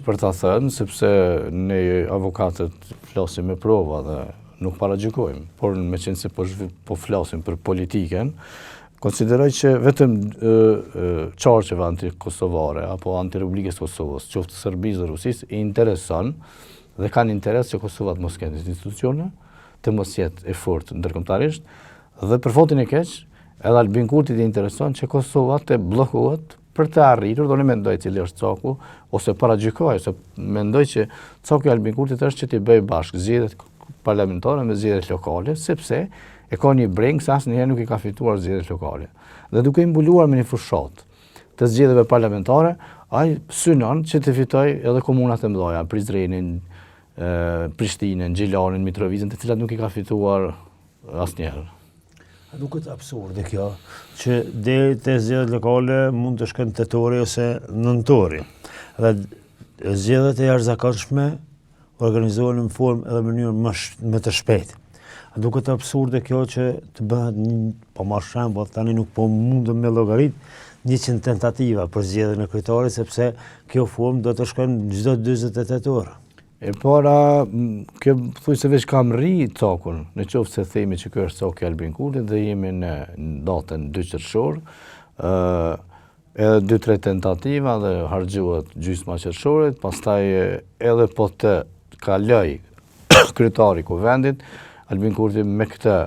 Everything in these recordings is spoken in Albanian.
Për ta thënë, sepse ne avokatët flasim me prova dhe nuk paragjykojmë, por me qenë se po flasim për politiken, konsideroj që vetëm qarqeve anti-kosovare apo anti-Republikës Kosovës, qoftë Serbisë dhe Rusisë, i intereson dhe kanë interes që Kosova të mos ketë institucione, të mos jetë e fortë ndërkombëtarisht, dhe për fatin e keq, edhe Albin Kurtit i intereson që Kosova të bllokohet për të arritur, do në mendoj cili është caku, ose paragjykoj, ose mendoj që caku i Albin Kurtit është që t'i bëj bashkë zgjedhjet parlamentare me zgjedhjet lokale, sepse e ka një breng se asnjëherë nuk i ka fituar zgjedhjet lokale. Dhe duke i mbuluar me një fushat të zgjedhjeve parlamentare, ai synon që të fitoj edhe komunat e mëdha, Prizrenin, Prishtinën, Gjilanin, Mitrovicën, të cilat nuk i ka fituar asnjëherë. A duket absurde kjo, që deri te zgjedhjet lokale mund të shkojnë tetori ose nëntori. Dhe zgjedhjet e jashtëzakonshme organizohen në formë edhe mënyrë më të shpejtë. A duket absurde kjo që të bëhet, po marr shembull, tani nuk po mundem me llogarit 100 tentativa për zgjedhjen e kryetarit, sepse kjo formë do të shkojnë çdo 48 orë. E para, kjo thuj se veç kam rri cakun, në qoftë se themi që kjo është caku i Albin Kurtit dhe jemi në datën 2 qershor, edhe 2-3 tentativa dhe harxhohet gjysma qershorit, pastaj edhe po të kaloj kryetari i kuvendit, Albin Kurti me këtë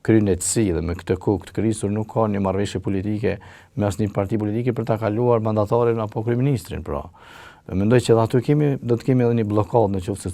kryenetësi dhe me këtë kokë të krisur nuk ka një marrëveshje politike me asnjë parti politike për ta kaluar mandatarin apo kryeministrin, pra. Mendoj që aty do të kemi edhe një blokadë në qoftë se